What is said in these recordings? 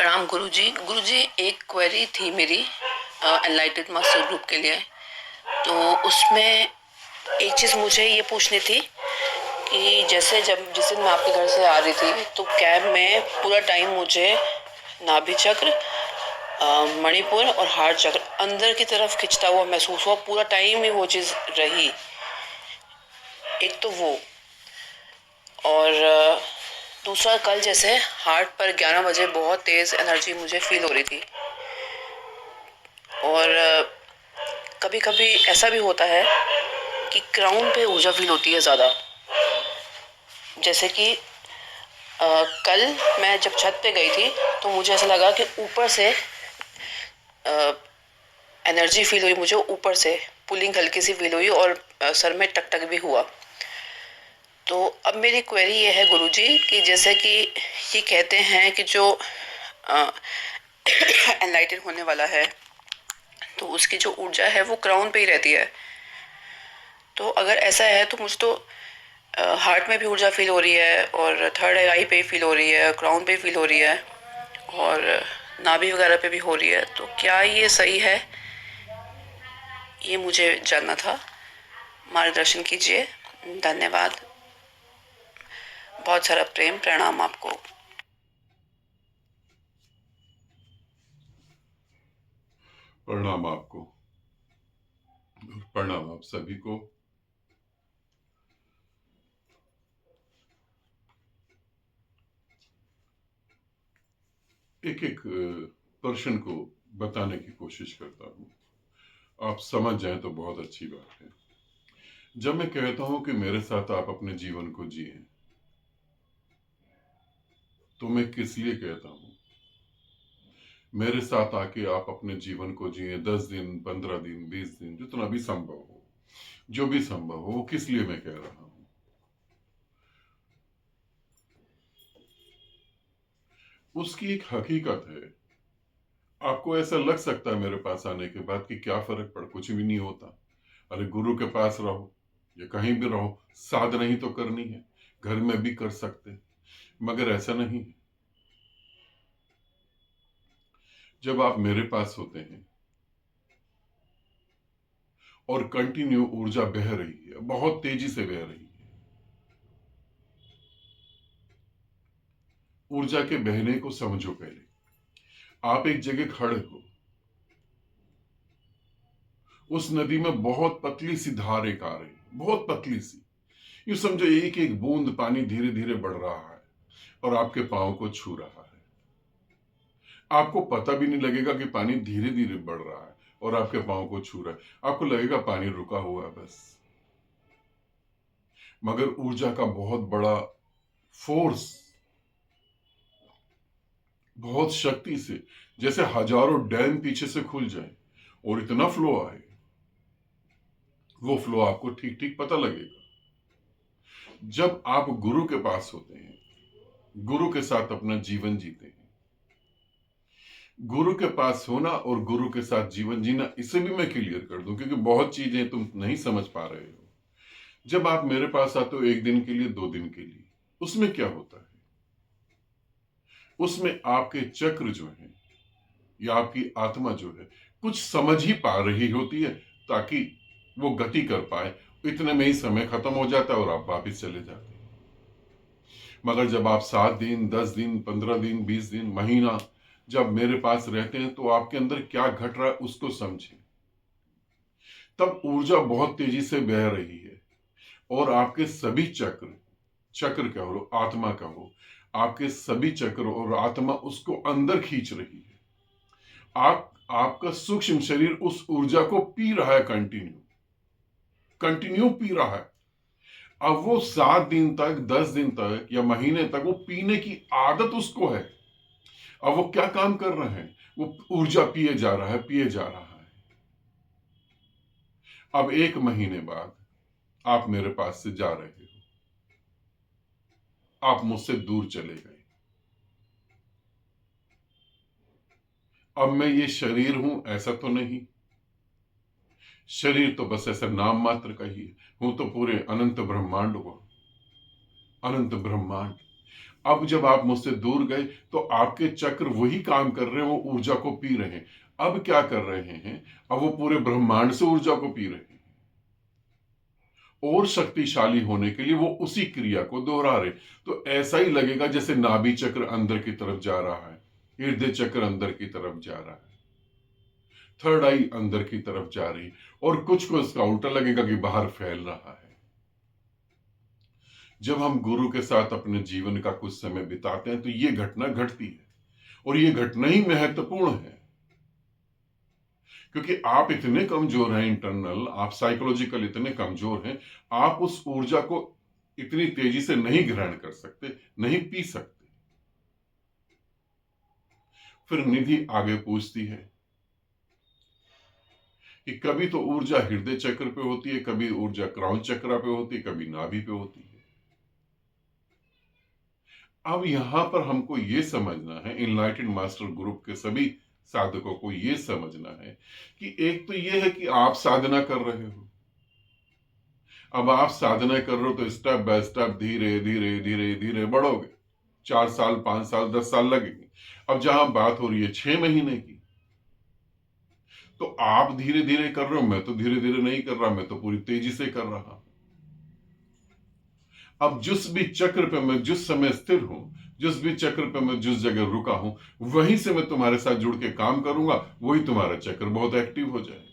प्रणाम गुरुजी। गुरुजी, एक क्वेरी थी मेरी एनलाइटेड मास्टर ग्रुप के लिए। तो उसमें एक चीज़ मुझे ये पूछनी थी कि जैसे जब जिस दिन मैं आपके घर से आ रही थी तो कैब में पूरा टाइम मुझे नाभि चक्र, मणिपुर और हार्ट चक्र अंदर की तरफ खिंचता हुआ महसूस हुआ। पूरा टाइम ही वो चीज़ रही। एक तो वो, और दूसरा, कल जैसे हार्ट पर 11 बजे बहुत तेज़ एनर्जी मुझे फील हो रही थी। और कभी कभी ऐसा भी होता है कि क्राउन पे ऊर्जा फील होती है ज़्यादा। जैसे कि कल मैं जब छत पे गई थी तो मुझे ऐसा लगा कि ऊपर से एनर्जी फील हुई। मुझे ऊपर से पुलिंग हल्की सी फील हुई और सर में टक टक भी हुआ। तो अब मेरी क्वेरी ये है गुरुजी कि जैसे कि ये कहते हैं कि जो एनलाइटेड होने वाला है तो उसकी जो ऊर्जा है वो क्राउन पे ही रहती है। तो अगर ऐसा है तो मुझे तो हार्ट में भी ऊर्जा फील हो रही है और थर्ड आई पे फील हो रही है, क्राउन पे फील हो रही है और नाभि वगैरह पे भी हो रही है। तो क्या ये सही है? ये मुझे जानना था। मार्गदर्शन कीजिए। धन्यवाद। बहुत सारा प्रेम। प्रणाम आपको। प्रणाम आपको और प्रणाम आप सभी को। एक एक प्रश्न को बताने की कोशिश करता हूं। आप समझ जाएं तो बहुत अच्छी बात है। जब मैं कहता हूं कि मेरे साथ आप अपने जीवन को जिए, तो मैं किस लिए कहता हूं? मेरे साथ आके आप अपने जीवन को जिए 10 दिन, 15 दिन, 20 दिन, जितना भी संभव हो, जो भी संभव हो, वो किस लिए मैं कह रहा हूं? उसकी एक हकीकत है। आपको ऐसा लग सकता है मेरे पास आने के बाद कि क्या फर्क पड़, कुछ भी नहीं होता। अरे गुरु के पास रहो या कहीं भी रहो, साधना ही तो करनी है, घर में भी कर सकते। मगर ऐसा नहीं है। जब आप मेरे पास होते हैं और कंटिन्यू ऊर्जा बह रही है, बहुत तेजी से बह रही है, ऊर्जा के बहने को समझो। पहले आप एक जगह खड़े हो, उस नदी में बहुत पतली सी धार एक आ रही, बहुत पतली सी। यू समझो एक एक बूंद पानी धीरे धीरे बढ़ रहा है और आपके पांव को छू रहा है। आपको पता भी नहीं लगेगा कि पानी धीरे धीरे बढ़ रहा है और आपके पांव को छू रहा है। आपको लगेगा पानी रुका हुआ है बस। मगर ऊर्जा का बहुत बड़ा फोर्स, बहुत शक्ति से, जैसे हजारों डैम पीछे से खुल जाए और इतना फ्लो आए, वो फ्लो आपको ठीक ठीक पता लगेगा। जब आप गुरु के पास होते हैं, गुरु के साथ अपना जीवन जीते हैं, गुरु के पास होना और गुरु के साथ जीवन जीना, इसे भी मैं क्लियर कर दूं क्योंकि बहुत चीजें तुम नहीं समझ पा रहे हो। जब आप मेरे पास आते हो 1 दिन के लिए, 2 दिन के लिए, उसमें क्या होता है? उसमें आपके चक्र जो है या आपकी आत्मा जो है कुछ समझ ही पा रही होती है ताकि वो गति कर पाए। इतने में ही समय खत्म हो जाता है और आप वापिस चले जाते हैं। मगर जब आप 7 दिन, 10 दिन, 15 दिन, 20 दिन, महीना जब मेरे पास रहते हैं तो आपके अंदर क्या घट रहा है उसको समझें। तब ऊर्जा बहुत तेजी से बह रही है और आपके सभी चक्र, चक्र क्या हो, आत्मा का हो, आपके सभी चक्र और आत्मा उसको अंदर खींच रही है। आपका सूक्ष्म शरीर उस ऊर्जा को पी रहा है, कंटिन्यू कंटिन्यू पी रहा है। अब वो 7 दिन तक, 10 दिन तक या महीने तक वो पीने की आदत उसको है। अब वो क्या काम कर रहे हैं? वो ऊर्जा पिए जा रहा है, पिए जा रहा है। अब 1 महीने बाद आप मेरे पास से जा रहे हो, आप मुझसे दूर चले गए। अब मैं ये शरीर हूं ऐसा तो नहीं। शरीर तो बस ऐसा नाम मात्र का ही है। हूं तो पूरे अनंत ब्रह्मांड हुआ, अनंत ब्रह्मांड। अब जब आप मुझसे दूर गए तो आपके चक्र वही काम कर रहे हैं, वो ऊर्जा को पी रहे हैं। अब क्या कर रहे हैं, अब वो पूरे ब्रह्मांड से ऊर्जा को पी रहे हैं। और शक्तिशाली होने के लिए वो उसी क्रिया को दोहरा रहे। तो ऐसा ही लगेगा जैसे नाभि चक्र अंदर की तरफ जा रहा है, हृदय चक्र अंदर की तरफ जा रहा है, थर्ड आई अंदर की तरफ जा रही, और कुछ को इसका उल्टा लगेगा कि बाहर फैल रहा है। जब हम गुरु के साथ अपने जीवन का कुछ समय बिताते हैं तो ये घटना घटती है, और ये घटना ही महत्वपूर्ण है, क्योंकि आप इतने कमजोर हैं इंटरनल, आप साइकोलॉजिकल इतने कमजोर हैं, आप उस ऊर्जा को इतनी तेजी से नहीं ग्रहण कर सकते, नहीं पी सकते। फिर निधि आगे पूछती है कि कभी तो ऊर्जा हृदय चक्र पे होती है, कभी ऊर्जा क्राउन चक्र पे होती है, कभी नाभि पे होती है। अब यहां पर हमको ये समझना है, इनलाइटेड मास्टर ग्रुप के सभी साधकों को ये समझना है कि एक तो ये है कि आप साधना कर रहे हो। अब आप साधना कर रहे हो तो स्टेप बाय स्टेप धीरे धीरे धीरे धीरे बढ़ोगे। 4 साल, 5 साल, 10 साल लगेंगे। अब जहां बात हो रही है 6 महीने की, तो आप धीरे धीरे कर रहे हो, मैं तो धीरे धीरे नहीं कर रहा, मैं तो पूरी तेजी से कर रहा हूं। अब जिस भी चक्र पे मैं जिस समय स्थिर हूं, जिस भी चक्र पे मैं जिस जगह रुका हूं, वहीं से मैं तुम्हारे साथ जुड़ के काम करूंगा, वही तुम्हारा चक्र बहुत एक्टिव हो जाएगा।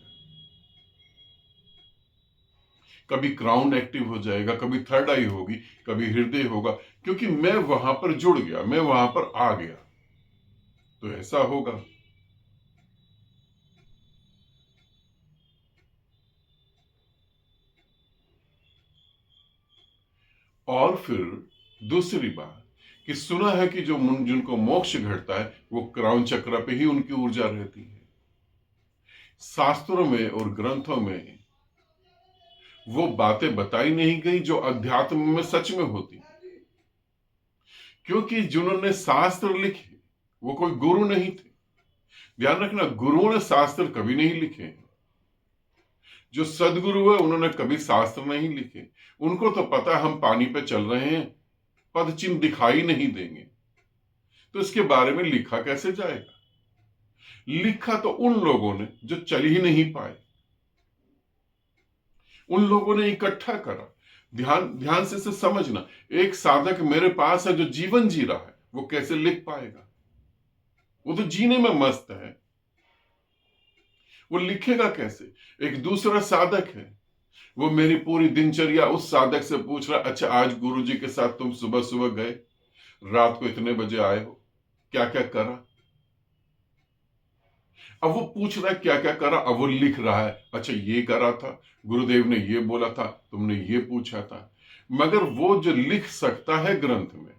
कभी क्राउन एक्टिव हो जाएगा, कभी थर्ड आई होगी, कभी हृदय होगा, क्योंकि मैं वहां पर जुड़ गया, मैं वहां पर आ गया, तो ऐसा होगा। और फिर दूसरी बात कि सुना है कि जो जिनको मोक्ष घटता है वो क्राउन चक्र पे ही उनकी ऊर्जा रहती है। शास्त्रों में और ग्रंथों में वो बातें बताई नहीं गई जो अध्यात्म में सच में होती, क्योंकि जिन्होंने शास्त्र लिखे वो कोई गुरु नहीं थे। ध्यान रखना, गुरुओं ने शास्त्र कभी नहीं लिखे। जो सदगुरु है उन्होंने कभी शास्त्र नहीं लिखे। उनको तो पता हम पानी पे चल रहे हैं, पद चिन्ह दिखाई नहीं देंगे, तो इसके बारे में लिखा कैसे जाएगा। लिखा तो उन लोगों ने जो चल ही नहीं पाए, उन लोगों ने इकट्ठा करा। ध्यान ध्यान से इसे समझना। एक साधक मेरे पास है जो जीवन जी रहा है, वो कैसे लिख पाएगा? वो तो जीने में मस्त है, वो लिखेगा कैसे? एक दूसरा साधक है, वो मेरी पूरी दिनचर्या उस साधक से पूछ रहा, अच्छा आज गुरुजी के साथ तुम सुबह सुबह गए, रात को इतने बजे आए हो, क्या क्या करा? अब वो पूछ रहा है क्या क्या करा, अब वो लिख रहा है, अच्छा ये करा था, गुरुदेव ने ये बोला था, तुमने ये पूछा था। मगर वो जो लिख सकता है ग्रंथ में,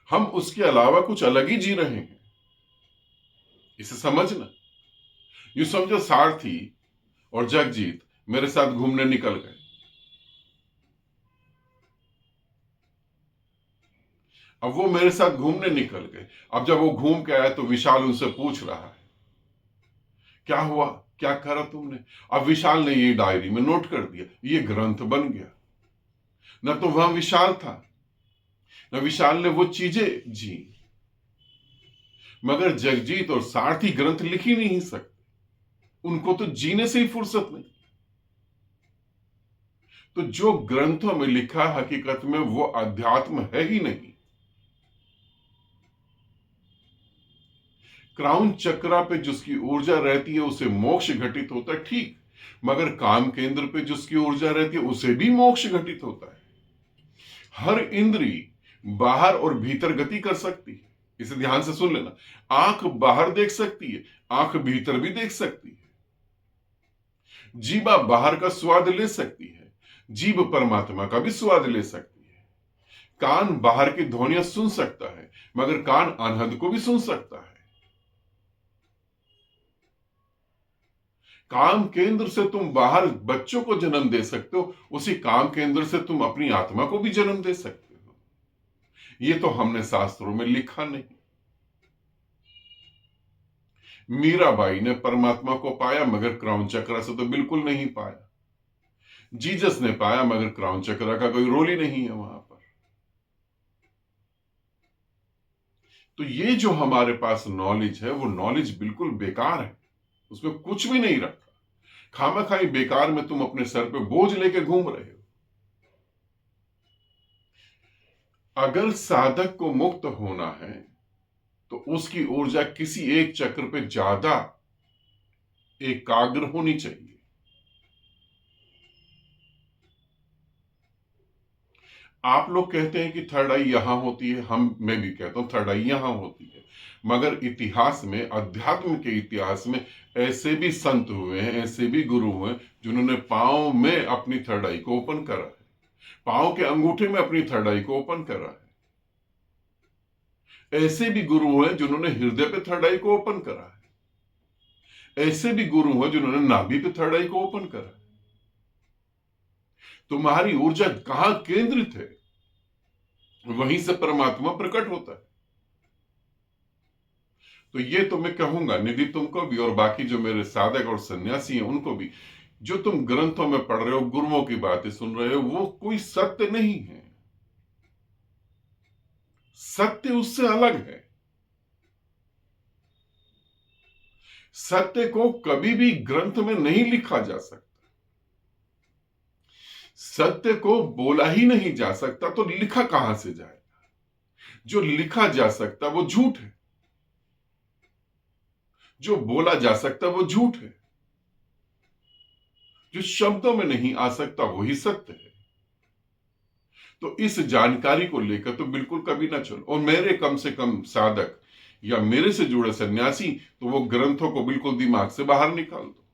हम उसके अलावा कुछ अलग ही जी रहे हैं। इसे समझना। यू समझो सारथी और जगजीत मेरे साथ घूमने निकल गए। अब वो मेरे साथ घूमने निकल गए। अब जब वो घूम के आया तो विशाल उनसे पूछ रहा है, क्या हुआ, क्या करा तुमने? अब विशाल ने ये डायरी में नोट कर दिया, ये ग्रंथ बन गया। न तो वहां विशाल था, न विशाल ने वो चीजें जी। मगर जगजीत और सारथी ग्रंथ लिख ही नहीं सकते, उनको तो जीने से ही फुर्सत नहीं। तो जो ग्रंथों में लिखा हकीकत में वो अध्यात्म है ही नहीं। क्राउन चक्रा पे जिसकी ऊर्जा रहती है उसे मोक्ष घटित होता है, ठीक, मगर काम केंद्र पे जिसकी ऊर्जा रहती है उसे भी मोक्ष घटित होता है। हर इंद्री बाहर और भीतर गति कर सकती है, इसे ध्यान से सुन लेना। आंख बाहर देख सकती है, आंख भीतर भी देख सकती है। जीभा बाहर का स्वाद ले सकती है, जीभ परमात्मा का भी स्वाद ले सकती है। कान बाहर की ध्वनियां सुन सकता है, मगर कान अनहद को भी सुन सकता है। काम केंद्र से तुम बाहर बच्चों को जन्म दे सकते हो, उसी काम केंद्र से तुम अपनी आत्मा को भी जन्म दे सकते हो। ये तो हमने शास्त्रों में लिखा नहीं। मीराबाई ने परमात्मा को पाया, मगर क्राउन चक्र से तो बिल्कुल नहीं पाया। जीसस ने पाया, मगर क्राउन चक्र का कोई रोल ही नहीं है वहां पर। तो ये जो हमारे पास नॉलेज है वो नॉलेज बिल्कुल बेकार है, उसमें कुछ भी नहीं रखा। खामखाई बेकार में तुम अपने सर पे बोझ लेके घूम रहे हो। अगर साधक को मुक्त होना है तो उसकी ऊर्जा किसी एक चक्र पे ज्यादा एकाग्र होनी चाहिए। आप लोग कहते हैं कि थर्ड आई यहां होती है, मैं भी कहता हूं थर्ड आई यहां होती है, मगर इतिहास में, अध्यात्म के इतिहास में ऐसे भी संत हुए हैं, ऐसे भी गुरु हुए जिन्होंने पांव में अपनी थर्ड आई को ओपन करा है, पांव के अंगूठे में अपनी थर्ड आई को ओपन करा है। ऐसे भी गुरु हैं जिन्होंने हृदय पे थर्ड आई को ओपन करा है। ऐसे भी गुरु हैं जिन्होंने नाभि पे थर्ड आई को ओपन करा है। तुम्हारी ऊर्जा कहां केंद्रित है, वहीं से परमात्मा प्रकट होता है। तो ये तो मैं कहूंगा निधि तुमको भी और बाकी जो मेरे साधक और सन्यासी हैं उनको भी, जो तुम ग्रंथों में पढ़ रहे हो, गुरुओं की बातें सुन रहे हो, वो कोई सत्य नहीं है। सत्य उससे अलग है। सत्य को कभी भी ग्रंथ में नहीं लिखा जा सकता, सत्य को बोला ही नहीं जा सकता, तो लिखा कहां से जाएगा? जो लिखा जा सकता वो झूठ है, जो बोला जा सकता वो झूठ है, जो शब्दों में नहीं आ सकता वही सत्य है। तो इस जानकारी को लेकर तो बिल्कुल कभी ना चलो। और मेरे कम से कम साधक या मेरे से जुड़े सन्यासी तो वो ग्रंथों को बिल्कुल दिमाग से बाहर निकाल दो,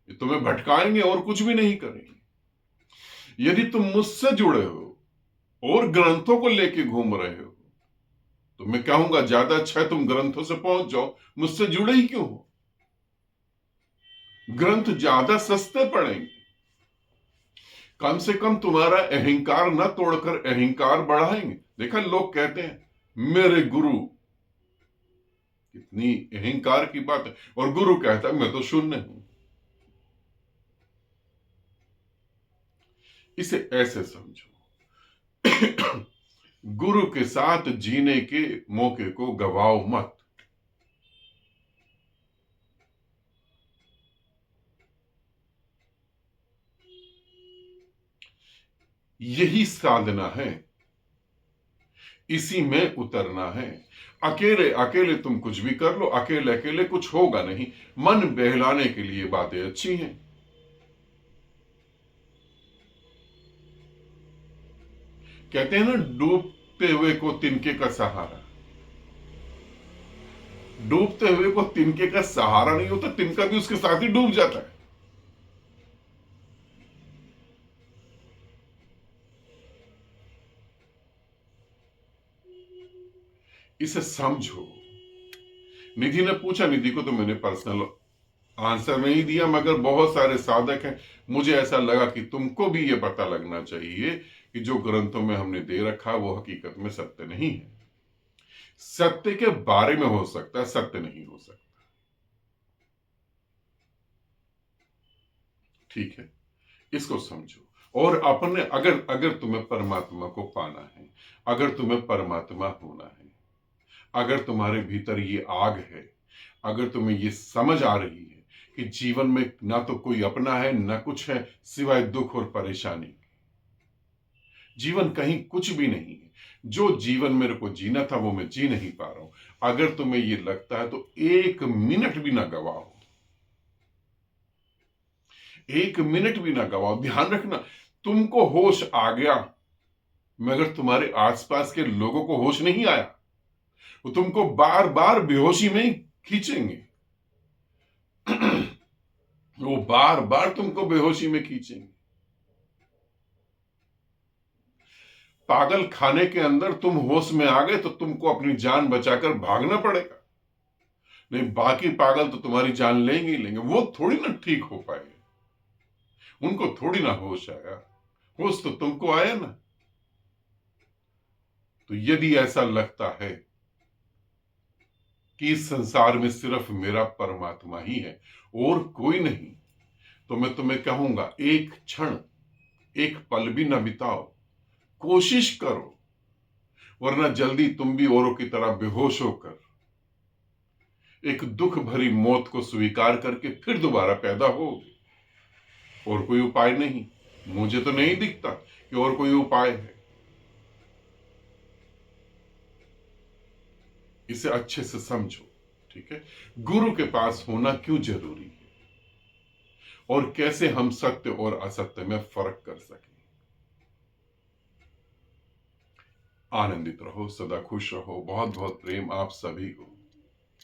ये तुम्हें भटकाएंगे और कुछ भी नहीं करेंगे। यदि तुम मुझसे जुड़े हो और ग्रंथों को लेके घूम रहे हो तो मैं कहूंगा ज्यादा अच्छा है तुम ग्रंथों से पहुंच जाओ, मुझसे जुड़े ही क्यों हो? ग्रंथ ज्यादा सस्ते पड़ेंगे, कम से कम तुम्हारा अहंकार न तोड़कर अहंकार बढ़ाएंगे। देखा, लोग कहते हैं मेरे गुरु, कितनी अहंकार की बात है, और गुरु कहता है मैं तो शून्य हूं। इसे ऐसे समझो, गुरु के साथ जीने के मौके को गवाओ मत। यही साधना है, इसी में उतरना है। अकेले अकेले तुम कुछ भी कर लो, अकेले अकेले कुछ होगा नहीं। मन बहलाने के लिए बातें अच्छी हैं, कहते हैं ना डूबते हुए को तिनके का सहारा। डूबते हुए को तिनके का सहारा नहीं होता, तिनका भी उसके साथ ही डूब जाता है। इसे समझो। निधि ने पूछा, निधि को तो मैंने पर्सनल आंसर नहीं दिया, मगर बहुत सारे साधक हैं, मुझे ऐसा लगा कि तुमको भी यह पता लगना चाहिए कि जो ग्रंथों में हमने दे रखा वो हकीकत में सत्य नहीं है। सत्य के बारे में हो सकता है, सत्य नहीं हो सकता। ठीक है, इसको समझो। और अपने अगर अगर तुम्हें परमात्मा को पाना है, अगर तुम्हें परमात्मा होना है, अगर तुम्हारे भीतर ये आग है, अगर तुम्हें ये समझ आ रही है कि जीवन में ना तो कोई अपना है ना कुछ है सिवाय दुख और परेशानी, जीवन कहीं कुछ भी नहीं है, जो जीवन मेरे को जीना था वो मैं जी नहीं पा रहा हूं, अगर तुम्हें ये लगता है तो 1 मिनट भी ना गवाओ, 1 मिनट भी ना गवाओ। ध्यान रखना, तुमको होश आ गया मगर तुम्हारे आसपास के लोगों को होश नहीं आया, वो तुमको बार बार बेहोशी में ही खींचेंगे। वो बार बार तुमको बेहोशी में खींचेंगे। पागल खाने के अंदर तुम होश में आ गए तो तुमको अपनी जान बचाकर भागना पड़ेगा, नहीं बाकी पागल तो तुम्हारी जान लेंगे ही लेंगे। वो थोड़ी ना ठीक हो पाएंगे, उनको थोड़ी ना होश आया, होश तो तुमको आया ना। तो यदि ऐसा लगता है कि इस संसार में सिर्फ मेरा परमात्मा ही है और कोई नहीं, तो मैं तुम्हें कहूंगा एक क्षण, एक पल भी न बिताओ, कोशिश करो वरना जल्दी तुम भी औरों की तरह बेहोश होकर एक दुख भरी मौत को स्वीकार करके फिर दोबारा पैदा होगे। और कोई उपाय नहीं, मुझे तो नहीं दिखता कि और कोई उपाय है। इसे अच्छे से समझो, ठीक है। गुरु के पास होना क्यों जरूरी है और कैसे हम सत्य और असत्य में फर्क कर सकें। आनंदित रहो, सदा खुश रहो। बहुत बहुत प्रेम आप सभी को।